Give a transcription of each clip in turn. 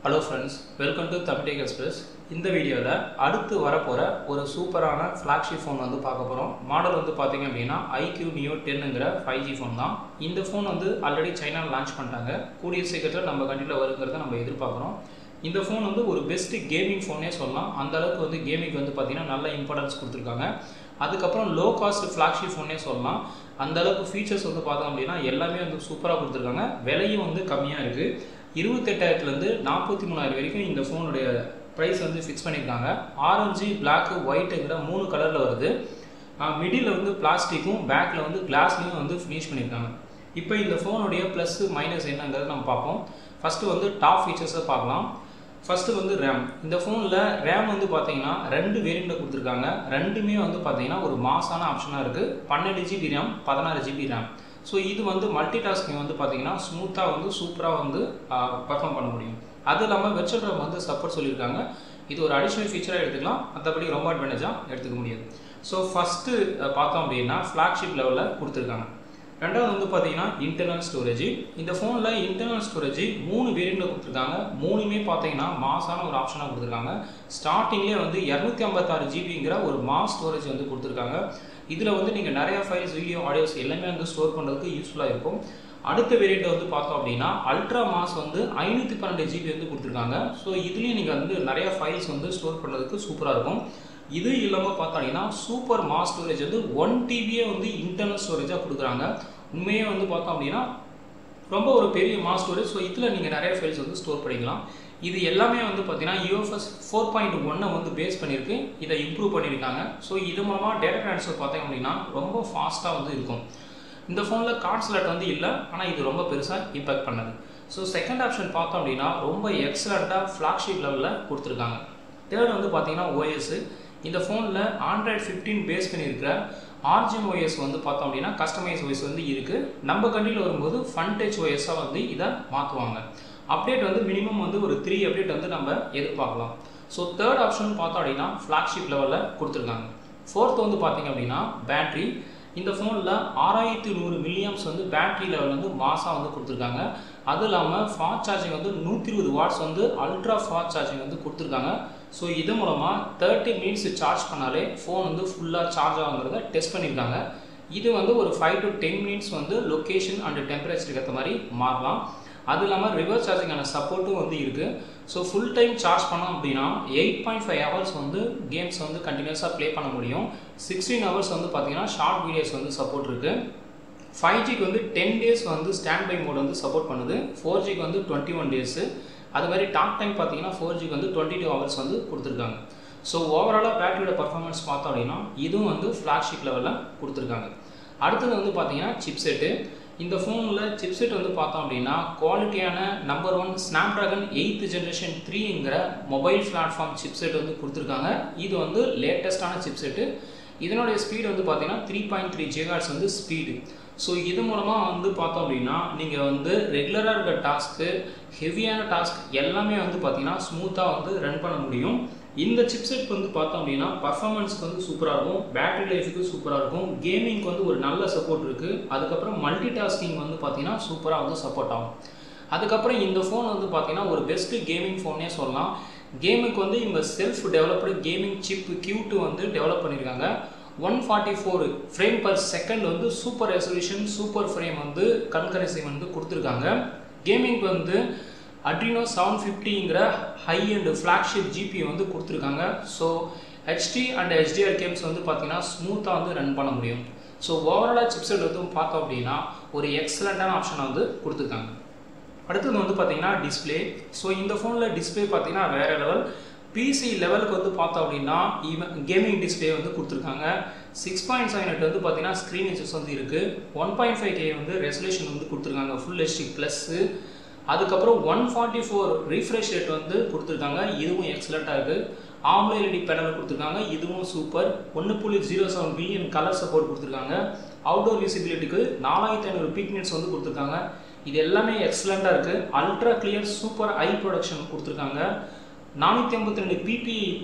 Hello friends, welcome to Tech Express. இந்த வீடியோல அடுத்து வரப்போற ஒரு சூப்பரான flagship phone வந்து பார்க்க போறோம். மாடல் வந்து பாத்தீங்க அப்படினா iQ Neo 10ங்கற 5G phone தான். இந்த phone வந்து ஆல்ரெடி சைனால லான்ச் பண்ணிட்டாங்க. கூடிய சீக்கிரத்துல நம்ம கண்ட்ரில வரும்ங்கறத நம்ம எதிர்பார்க்கறோம். இந்த phone வந்து ஒரு பெஸ்ட் கேமிங் ஃபோனே சொல்லலாம். அந்த அளவுக்கு வந்து கேமிங் வந்து பாத்தீங்கன்னா நல்ல இம்பார்ட்டன்ஸ் கொடுத்திருக்காங்க. அதுக்கு அப்புறம் லோ காஸ்ட் flagship phone சொல்லலாம். அந்த அளவுக்கு ஃபீச்சர்ஸ் வந்து பார்த்தோம் அப்படினா எல்லாமே வந்து சூப்பரா கொடுத்திருக்காங்க. விலையும் வந்து கம்மியா இருக்கு. 28000 ல இருந்து 43000 வரைக்கும் இந்த ஃபோனுடைய பிரைஸ் வந்து ஃபிக்ஸ் பண்ணிருக்காங்க. ஆரஞ்சு, Black, ஒயிட்ங்கற மூணு கலர்ல வருது. மிடில்ல வந்து பிளாஸ்டிக்கும் பேக்ல வந்து கிளாஸ்லயும் வந்து ஃபினிஷ் பண்ணிருக்காங்க. இப்போ இந்த ஃபோனுடைய ப்ளஸ் மைனஸ் என்னங்கறத நம்ம பார்ப்போம். ஃபர்ஸ்ட் வந்து டாப் ஃபீச்சர்ஸை பார்க்கலாம். ஃபர்ஸ்ட் வந்து RAM. இந்த ஃபோன்ல RAM வந்து பாத்தீங்கன்னா ரெண்டு வேரியன்ட்ல கொடுத்திருக்காங்க. ரெண்டுமே வந்து பாத்தீங்கன்னா ஒரு மாசான ஆப்ஷனா இருக்கு. 12GB RAM, 16GB RAM. So இது வந்து மல்டி டாஸ்கிங் வந்து பார்த்தீங்கன்னா ஸ்மூத்தாக வந்து சூப்பராக வந்து பர்ஃபார்ம் பண்ண முடியும். அது இல்லாமல் வெர்ச்சுவல் RAM வந்து சப்போர்ட் சொல்லியிருக்காங்க. இது ஒரு அடிஷ்னல் ஃபீச்சராக எடுத்துக்கலாம், மற்றபடி ரொம்ப அட்வான்டேஜாக எடுத்துக்க முடியாது. ஸோ ஃபஸ்ட்டு பார்த்தோம் அப்படின்னா ஃப்ளாக்ஷிப் லெவலில் கொடுத்துருக்காங்க. ரெண்டாவது வந்து பார்த்தீங்கன்னா இன்டர்னல் ஸ்டோரேஜ். இந்த ஃபோனில் இன்டர்னல் ஸ்டோரேஜ் 3 வேரியண்ட்டில் கொடுத்துருக்காங்க. மூணுமே பார்த்தீங்கன்னா மாசான ஒரு ஆப்ஷனாக கொடுத்துருக்காங்க. ஸ்டார்டிங்லேயே வந்து 256GBங்கிற ஒரு மாஸ் ஸ்டோரேஜ் வந்து கொடுத்துருக்காங்க. இதில் வந்து நீங்கள் நிறைய ஃபைல்ஸ், வீடியோ, ஆடியோஸ் எல்லாமே வந்து ஸ்டோர் பண்ணுறதுக்கு யூஸ்ஃபுல்லாக இருக்கும். அடுத்த வேரியண்ட் வந்து பார்த்தோம் அப்படின்னா அல்ட்ரா மாஸ் வந்து 512GB வந்து கொடுத்துருக்காங்க. ஸோ இதுலேயும் நீங்கள் வந்து நிறைய ஃபைல்ஸ் வந்து ஸ்டோர் பண்ணுறதுக்கு சூப்பராக இருக்கும். இது இல்லாமல் பார்த்தோம்னா சூப்பர் மாஸ் ஸ்டோரேஜ் வந்து 1TB வந்து இன்டர்னல் ஸ்டோரேஜாக கொடுக்குறாங்க. உண்மையே வந்து பார்த்தோம் அப்படின்னா ரொம்ப ஒரு பெரிய மாஸ் ஸ்டோரேஜ். ஸோ இதில் நீங்கள் நிறைய ஃபைல்ஸ் வந்து ஸ்டோர் பண்ணிக்கலாம். இது எல்லாமே வந்து பார்த்தீங்கன்னா UFS 4.1 வந்து பேஸ் பண்ணியிருக்கு. இதை இம்ப்ரூவ் பண்ணியிருக்காங்க. ஸோ இது மூலமாக டேட்டா ட்ரான்ஸ்ஃபர் பார்த்தீங்க அப்படின்னா ரொம்ப ஃபாஸ்ட்டாக வந்து இருக்கும். இந்த ஃபோனில் கார்ட் ஸ்லாட் வந்து இல்லை, ஆனால் இது ரொம்ப பெருசாக இம்பேக்ட் பண்ணது. ஸோ செகண்ட் ஆப்ஷன் பார்த்தோம் அப்படின்னா ரொம்ப எக்ஸலண்ட்டாக ஃப்ளாக்ஷிப் லெவலில் கொடுத்துருக்காங்க. தேர்ட் வந்து பார்த்தீங்கன்னா OS. இந்த ஃபோனில் Android 15 பேஸ் பண்ணியிருக்கிற RGM OS வந்து பார்த்தோம் அப்படின்னா கஸ்டமைஸ் OS வந்து இருக்குது. நம்ம கண்ட்ரியில் வரும்போது FunTouch OS-ஆக வந்து இதை மாற்றுவாங்க. அப்டேட் வந்து மினிமம் வந்து ஒரு 3 அப்டேட் வந்து நம்ம எதிர்பார்க்கலாம். ஸோ தேர்ட் ஆப்ஷன் பார்த்தோம் அப்படின்னா ஃப்ளாக்ஷிப் லெவலில் கொடுத்துருக்காங்க. ஃபோர்த் வந்து பார்த்தீங்க அப்படின்னா பேட்ரி. இந்த ஃபோனில் 6100 mAh வந்து பேட்ரி லெவல் வந்து மாசாக வந்து கொடுத்துருக்காங்க. அது இல்லாமல் ஃபாஸ்ட் சார்ஜிங் வந்து 120 வாட்ஸ் வந்து அல்ட்ரா ஃபாஸ்ட் சார்ஜிங் வந்து கொடுத்துருக்காங்க. ஸோ இது மூலமாக 30 மினிட்ஸ் சார்ஜ் பண்ணாலே ஃபோன் வந்து ஃபுல்லாக சார்ஜ் ஆகுங்கிறத டெஸ்ட் பண்ணியிருக்காங்க. இது வந்து ஒரு 5 to 10 மினிட்ஸ் வந்து லொக்கேஷன் அண்ட் டெம்பரேச்சருக்கு ஏற்ற மாதிரி மாறலாம். அது இல்லாமல் ரிவர்ஸ் சார்ஜிங்கான சப்போர்ட்டும் வந்து இருக்குது. ஸோ ஃபுல் டைம் சார்ஜ் பண்ணோம் அப்படின்னா 8.5 ஹவர்ஸ் வந்து கேம்ஸ் வந்து கண்டினியூஸாக ப்ளே பண்ண முடியும். 16 ஹவர்ஸ் வந்து பார்த்தீங்கன்னா ஷார்ட் வீடியோஸ் வந்து சப்போர்ட் இருக்குது. 5Gக்கு வந்து 10 டேஸ் வந்து ஸ்டாண்ட் பை மோட் வந்து சப்போர்ட் பண்ணுது. 4Gக்கு வந்து 21 டேஸு. அது மாதிரி டாக் டைம் பார்த்தீங்கன்னா 4Gக்கு வந்து 22 ஹவர்ஸ் வந்து கொடுத்துருக்காங்க. ஸோ ஓவராலாக பேட்டரியோட பர்ஃபார்மன்ஸ் பார்த்தோம் அப்படின்னா இதுவும் வந்து ஃப்ளாக்ஷிப் லெவலில் கொடுத்துருக்காங்க. அடுத்தது வந்து பார்த்தீங்கன்னா சிப்செட்டு. இந்த ஃபோனில் சிப்செட் வந்து பார்த்தோம் அப்படின்னா குவாலிட்டியான நம்பர் 1 ஸ்னாப்ட்ராகன் 8th ஜென்ரேஷன் 3ங்கிற மொபைல் பிளாட்ஃபார்ம் சிப்செட் வந்து கொடுத்துருக்காங்க. இது வந்து லேட்டஸ்டான சிப்செட்டு. இதனுடைய ஸ்பீடு வந்து பார்த்தீங்கன்னா 3.3 GHz வந்து ஸ்பீடு. ஸோ இது மூலமாக வந்து பார்த்தோம் அப்படின்னா நீங்கள் வந்து ரெகுலராக இருக்கிற டாஸ்க்கு, ஹெவியான டாஸ்க் எல்லாமே வந்து பார்த்தீங்கன்னா ஸ்மூத்தாக வந்து ரன் பண்ண முடியும். இந்த சிப்செட் வந்து பார்த்தோம் அப்படின்னா பர்ஃபார்மன்ஸ்க்கு வந்து சூப்பராக இருக்கும், பேட்டரி லைஃபுக்கு சூப்பராக இருக்கும், கேமிங்க்கு வந்து ஒரு நல்ல சப்போர்ட் இருக்குது. அதுக்கப்புறம் மல்டி டாஸ்கிங் வந்து பார்த்தீங்கன்னா சூப்பராக வந்து சப்போர்ட் ஆகும். அதுக்கப்புறம் இந்த ஃபோன் வந்து பார்த்தீங்கன்னா ஒரு பெஸ்ட் கேமிங் ஃபோனே சொல்லலாம். கேமுக்கு வந்து இவங்க self developed gaming chip Q2 வந்து டெவலப் பண்ணியிருக்காங்க. 144 ஃப்ரேம் பர் செகண்ட் வந்து சூப்பர் ரெசல்யூஷன், சூப்பர் ஃப்ரேம் வந்து கன்கரன்சி வந்து கொடுத்துருக்காங்க. கேமிங்க்கு வந்து Adreno 750ங்கிற ஹை அண்ட் ஃப்ளாக்ஷிப் GPU வந்து கொடுத்துருக்காங்க. So HD and HDR games வந்து பார்த்தீங்கன்னா ஸ்மூத்தாக வந்து ரன் பண்ண முடியும். ஸோ ஓவராலாக சிப்செட் வந்து பார்த்தோம் அப்படின்னா ஒரு எக்ஸலண்ட்டான ஆப்ஷனை வந்து கொடுத்துருக்காங்க. அடுத்தது வந்து பார்த்தீங்கன்னா டிஸ்பிளே. ஸோ இந்த ஃபோனில் டிஸ்பிளே பார்த்தீங்கன்னா வேறு லெவல். PC லெவலுக்கு வந்து பார்த்தோம் அப்படின்னா கேமிங் டிஸ்பிளே வந்து கொடுத்துருக்காங்க. 6.7 வந்து பார்த்தீங்கன்னா ஸ்க்ரீன் இன்ச்சஸ் வந்து இருக்குது. 1.5K வந்து ரெசல்யூஷன் வந்து கொடுத்துருக்காங்க ஃபுல் HD ப்ளஸ்ஸு. அதுக்கப்புறம் 144 ரீஃப்ரெஷ் ரேட் வந்து கொடுத்துருக்காங்க. இதுவும் எக்ஸலண்ட்டாக இருக்குது. AMOLED பேனல் கொடுத்துருக்காங்க. இதுவும் சூப்பர். 1.07 பில்லியன் கலர் சப்போர்ட் கொடுத்துருக்காங்க. அவுட்டோர் விசிபிலிட்டிக்கு 4500 பீக் மினிட்ஸ் வந்து கொடுத்துருக்காங்க. இது எல்லாமே எக்ஸலண்ட்டாக இருக்குது. அல்ட்ரா கிளியர் சூப்பர் ஐ ப்ரொடக்ஷன் கொடுத்துருக்காங்க. 452 ppi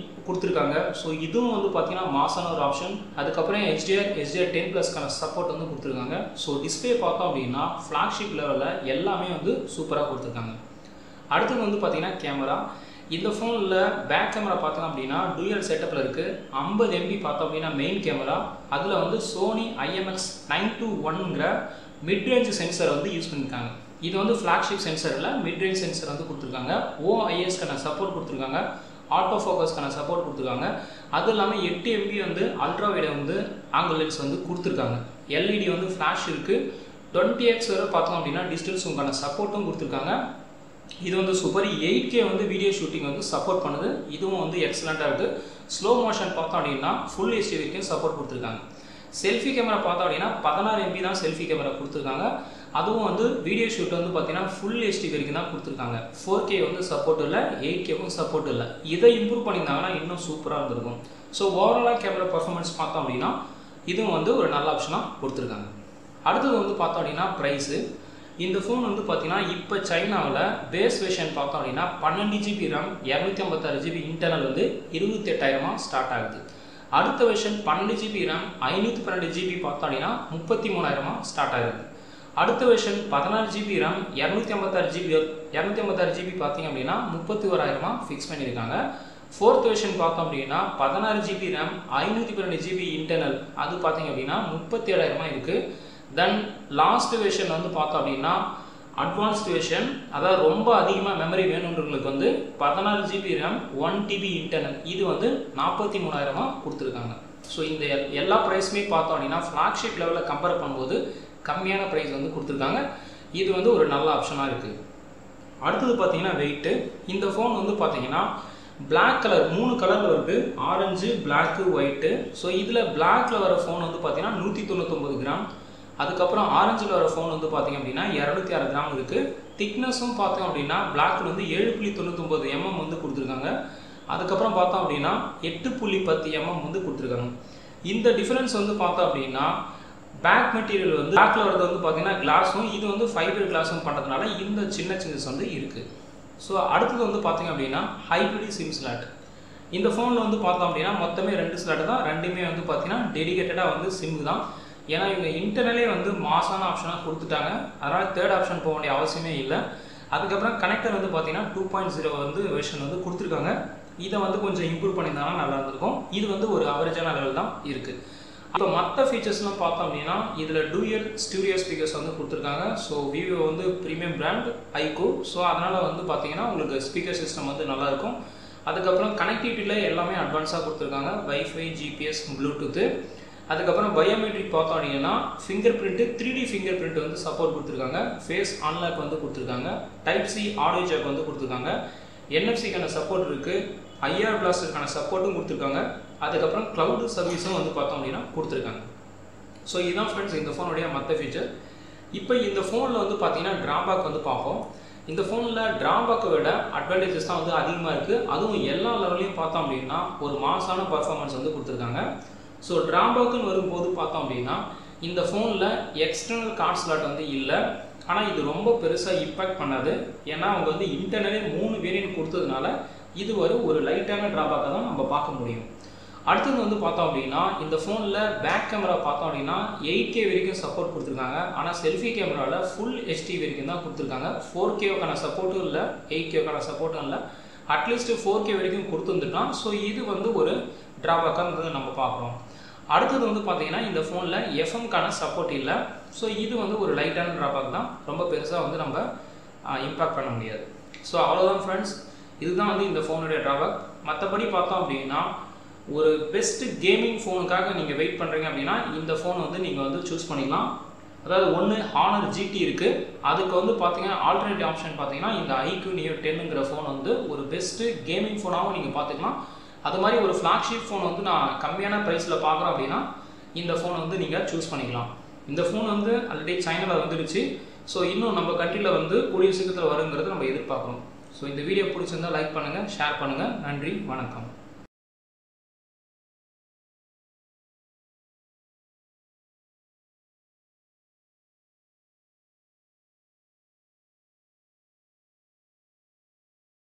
கொடுத்துருக்காங்க. ஸோ இதுவும் வந்து பார்த்தீங்கன்னா மாசான ஒரு ஆப்ஷன். அதுக்கப்புறம் HDR10+க்கான சப்போர்ட் வந்து கொடுத்துருக்காங்க. ஸோ டிஸ்பிளே பார்த்தோம் அப்படின்னா ஃப்ளாக்ஷிப் லெவலில் எல்லாமே வந்து சூப்பராக கொடுத்துருக்காங்க. அடுத்தது வந்து பார்த்தீங்கன்னா கேமரா. இந்த ஃபோனில் பேக் கேமரா பார்த்தோம் அப்படின்னா டூயல் செட்டப்பில் இருக்குது. 50 MB பார்த்தோம் அப்படின்னா மெயின் கேமரா. அதில் வந்து சோனி IMX921ங்கிற மிட்ரேஞ்ச் சென்சரை வந்து யூஸ் பண்ணியிருக்காங்க. இது வந்து ஃப்ளாக்ஷிப் சென்சர் இல்லை, மிட்ரேஞ்ச் சென்சர் வந்து கொடுத்துருக்காங்க. OISக்கான சப்போர்ட் கொடுத்துருக்காங்க, ஆட்டோ ஃபோக்கஸ்க்கான சப்போர்ட் கொடுத்துருக்காங்க. அது இல்லாமல் 8 MB வந்து அல்ட்ரா வைட வந்து ஆங்கிள் லென்ஸ் வந்து கொடுத்துருக்காங்க. LED வந்து ஃப்ளாஷ் இருக்குது. 20x வரை பார்த்தோம் அப்படின்னா டிஜிட்டல் ஜூம்க்கான சப்போர்ட்டும் கொடுத்துருக்காங்க. இது வந்து சூப்பர். 8K வந்து வீடியோ ஷூட்டிங் வந்து சப்போர்ட் பண்ணுது. இதுவும் வந்து எக்ஸலண்ட்டாக இருக்குது. ஸ்லோ மோஷன் பார்த்தோம் அப்படின்னா ஃபுல் HD வரைக்கும் சப்போர்ட் கொடுத்துருக்காங்க. செல்ஃபி கேமரா பார்த்தோம் அப்படின்னா 16 MB தான் செல்ஃபி கேமரா கொடுத்துருக்காங்க. அதுவும் வந்து வீடியோ ஷூட் வந்து பார்த்தீங்கன்னா ஃபுல் HD வரைக்கும் தான் கொடுத்துருக்காங்க. 4K வந்து சப்போர்ட் இல்லை, 8Kவும் சப்போர்ட் இல்லை. இதை இம்ப்ரூவ் பண்ணியிருந்தாங்கன்னா இன்னும் சூப்பராக இருந்திருக்கும். ஸோ ஓவராலாக கேமரா பர்ஃபார்மன்ஸ் பார்த்தோம் அப்படின்னா இதுவும் வந்து ஒரு நல்ல ஆப்ஷனாக கொடுத்துருக்காங்க. அடுத்தது வந்து பார்த்தோம் அப்படின்னா ப்ரைஸு. இந்த ஃபோன் வந்து பார்த்தீங்கன்னா இப்போ சைனாவில் பேஸ் வெர்ஷன் பார்த்தோம் அப்படின்னா 12 GB RAM 256 GB இன்டர்னல் வந்து 28,000 ஸ்டார்ட் ஆகுது. அடுத்த வெர்ஷன் 12 GB RAM 512 GB பார்த்தோம் அப்படின்னா 33,000 ஸ்டார்ட் ஆகுது. அடுத்த வெர்ஷன் 16 GB RAM 256 GB பார்த்தீங்க அப்படின்னா 31,000 ஃபிக்ஸ் பண்ணியிருக்காங்க. ஃபோர்த் வெர்ஷன் பார்த்தோம் அப்படின்னா 16 GB RAM 512 GB இன்டர்னல் அது பார்த்தீங்க அப்படின்னா 37,000 இருக்குது. தென் லாஸ்ட் வெர்ஷன் வந்து பார்த்தோம் அப்படின்னா அட்வான்ஸ்டு வெர்ஷன், அதாவது ரொம்ப அதிகமாக மெமரி வேணுன்றவங்களுக்கு வந்து 16 GB RAM 1 TB இன்டர்னல் இது வந்து 43,000 கொடுத்துருக்காங்க. ஸோ இந்த எல்லா ப்ரைஸுமே பார்த்தோம் அப்படின்னா ஃப்ளாக்ஷிப் லெவலில் கம்பேர் பண்ணும்போது கம்மியான ப்ரைஸ் வந்து கொடுத்துருக்காங்க. இது வந்து ஒரு நல்ல ஆப்ஷனாக இருக்குது. அடுத்தது பார்த்தீங்கன்னா வெயிட்டு. இந்த ஃபோன் வந்து பார்த்தீங்கன்னா பிளாக் கலர் 3 கலரில் வருது, ஆரஞ்சு, பிளாக்கு, ஒயிட்டு. ஸோ இதில் பிளாக்கில் வர ஃபோன் வந்து பார்த்தீங்கன்னா 199 கிராம். அதுக்கப்புறம் ஆரஞ்சில் வர ஃபோன் வந்து பார்த்தீங்க அப்படின்னா 206 கிராம் இருக்குது. திக்னஸும் பார்த்தோம் அப்படின்னா பிளாக்கில் வந்து 7.99 mm வந்து கொடுத்துருக்காங்க. அதுக்கப்புறம் பார்த்தோம் அப்படின்னா 8.10 mm வந்து கொடுத்துருக்காங்க. இந்த டிஃபரன்ஸ் வந்து பார்த்தோம் அப்படின்னா பேக் மெட்டீரியல் வந்து பேக்கில் வரது வந்து பார்த்தீங்கன்னா கிளாஸும், இது வந்து ஃபைபர் கிளாஸும் பண்ணுறதுனால இந்த சின்ன சேஞ்சஸ் வந்து இருக்குது. ஸோ அடுத்தது வந்து பார்த்தீங்க அப்படின்னா ஹைப்ரிட் சிம் ஸ்லாட். இந்த ஃபோனில் வந்து பார்த்தோம் அப்படின்னா மொத்தமே 2 ஸ்லாட் தான். ரெண்டுமே வந்து பார்த்தீங்கன்னா டெடிகேட்டடாக வந்து சிம் தான். ஏன்னா இவங்க இன்டர்னலே வந்து மாசான ஆப்ஷனாக கொடுத்துட்டாங்க. அதனால் தேர்ட் ஆப்ஷன் போக வேண்டிய அவசியமே இல்லை. அதுக்கப்புறம் கனெக்டர் வந்து பார்த்தீங்கன்னா 2.0 வந்து வெர்ஷன் வந்து கொடுத்துருக்காங்க. இதை வந்து கொஞ்சம் இம்ப்ரூவ் பண்ணியிருந்தாங்கன்னா நல்லா இருந்திருக்கும். இது வந்து ஒரு அவரேஜான லெவல் தான் இருக்குது. இப்போ மற்ற ஃபீச்சர்ஸ்லாம் பார்த்தோம் அப்படின்னா இதில் டூயல் ஸ்டூடியோ ஸ்பீக்கர்ஸ் வந்து கொடுத்துருக்காங்க. ஸோ விவோ வந்து ப்ரீமியம் பிராண்ட் ஐகோ. ஸோ அதனால் வந்து பார்த்தீங்கன்னா உங்களுக்கு ஸ்பீக்கர் சிஸ்டம் வந்து நல்லாயிருக்கும். அதுக்கப்புறம் கனெக்டிவிட்டியில் எல்லாமே அட்வான்ஸாக கொடுத்துருக்காங்க. Wifi, GPS, bluetooth. அதுக்கப்புறம் பயோமெட்ரிக் பார்த்தோம் அப்படின்னா finger print 3D finger print வந்து சப்போர்ட் கொடுத்துருக்காங்க. ஃபேஸ் அன்லாக் வந்து கொடுத்துருக்காங்க. டைப் சி ஆடியோ ஜாக் வந்து கொடுத்துருக்காங்க. NFC-க்கான சப்போர்ட் இருக்குது. IR பிளாஸ்டருக்கான சப்போர்ட்டும் கொடுத்துருக்காங்க. அதுக்கப்புறம் க்ளவுட் சர்வீஸும் வந்து பார்த்தோம் அப்படின்னா கொடுத்துருக்காங்க. ஸோ இதுதான் ஃப்ரெண்ட்ஸ் இந்த ஃபோனுடைய மற்ற ஃபீச்சர். இப்போ இந்த ஃபோனில் வந்து பார்த்தீங்கன்னா ட்ராபேக் வந்து பார்ப்போம். இந்த ஃபோனில் ட்ராபேக்கை விட அட்வான்டேஜஸ் தான் வந்து அதிகமாக இருக்குது. அதுவும் எல்லா லெவல்லையும் பார்த்தோம் அப்படின்னா ஒரு மாசான பர்ஃபார்மன்ஸ் வந்து கொடுத்துருக்காங்க. ஸோ ட்ராபேக்குன்னு வரும்போது பார்த்தோம் அப்படின்னா இந்த ஃபோனில் எக்ஸ்டர்னல் கார்ட் ஸ்லாட் வந்து இல்லை. ஆனால் இது ரொம்ப பெருசாக இம்பேக்ட் பண்ணாது. ஏன்னா அவங்க வந்து இன்டர்னலே 3 வேரியன்ட் கொடுத்ததுனால இது ஒரு லைட்டான ட்ராபேக்காக தான் நம்ம பார்க்க முடியும். அடுத்தது வந்து பார்த்தோம் அப்படின்னா இந்த ஃபோனில் பேக் கேமரா பார்த்தோம் அப்படின்னா 8K வரைக்கும் சப்போர்ட் கொடுத்துருக்காங்க. ஆனால் செல்ஃபி கேமராவில் ஃபுல் HD வரைக்கும் தான் கொடுத்துருக்காங்க. 4Kக்கான சப்போர்ட்டும் இல்லை, 8Kக்கான சப்போர்ட்டும் இல்லை. அட்லீஸ்ட் 4K வரைக்கும் கொடுத்துருந்துட்டான். ஸோ இது வந்து ஒரு ட்ராபேக்காக நம்ம பார்க்குறோம். அடுத்தது வந்து பார்த்தீங்கன்னா இந்த ஃபோனில் FM-க்கான சப்போர்ட் இல்லை. ஸோ இது வந்து ஒரு லைட்டான ட்ராபேக் தான். ரொம்ப பெருசாக வந்து நம்ம இம்பேக்ட் பண்ண முடியாது. ஸோ அவ்வளோதான் ஃப்ரெண்ட்ஸ், இதுதான் வந்து இந்த ஃபோனுடைய ட்ராபேக். மற்றபடி பார்த்தோம் அப்படின்னா ஒரு பெஸ்ட் கேமிங் ஃபோனுக்காக நீங்கள் வெயிட் பண்ணுறீங்க அப்படின்னா இந்த ஃபோன் வந்து நீங்கள் வந்து சூஸ் பண்ணிக்கலாம். அதாவது ஒன்று Honor GT இருக்குது. அதுக்கு வந்து பார்த்தீங்கன்னா ஆல்டர்னேட்டிவ் ஆப்ஷன் பார்த்தீங்கன்னா இந்த iQ Neo 10ங்கிற ஃபோன் வந்து ஒரு பெஸ்ட்டு கேமிங் ஃபோனாகவும் நீங்கள் பார்த்துக்கலாம். அது மாதிரி ஒரு ஃப்ளாக்ஷிப் ஃபோன் வந்து நான் கம்மியான ப்ரைஸில் பார்க்குறேன் அப்படின்னா இந்த ஃபோன் வந்து நீங்கள் சூஸ் பண்ணிக்கலாம். இந்த ஃபோன் வந்து ஆல்ரெடி சைனாவில் வந்துடுச்சு. ஸோ இன்னும் நம்ம கண்ட்ரியில் வந்து கூடிய சீக்கிரத்தில் வருங்கிறது நம்ம எதிர்பார்க்குறோம். ஸோ இந்த வீடியோ பிடிச்சிருந்தால் லைக் பண்ணுங்கள், ஷேர் பண்ணுங்கள். நன்றி, வணக்கம்.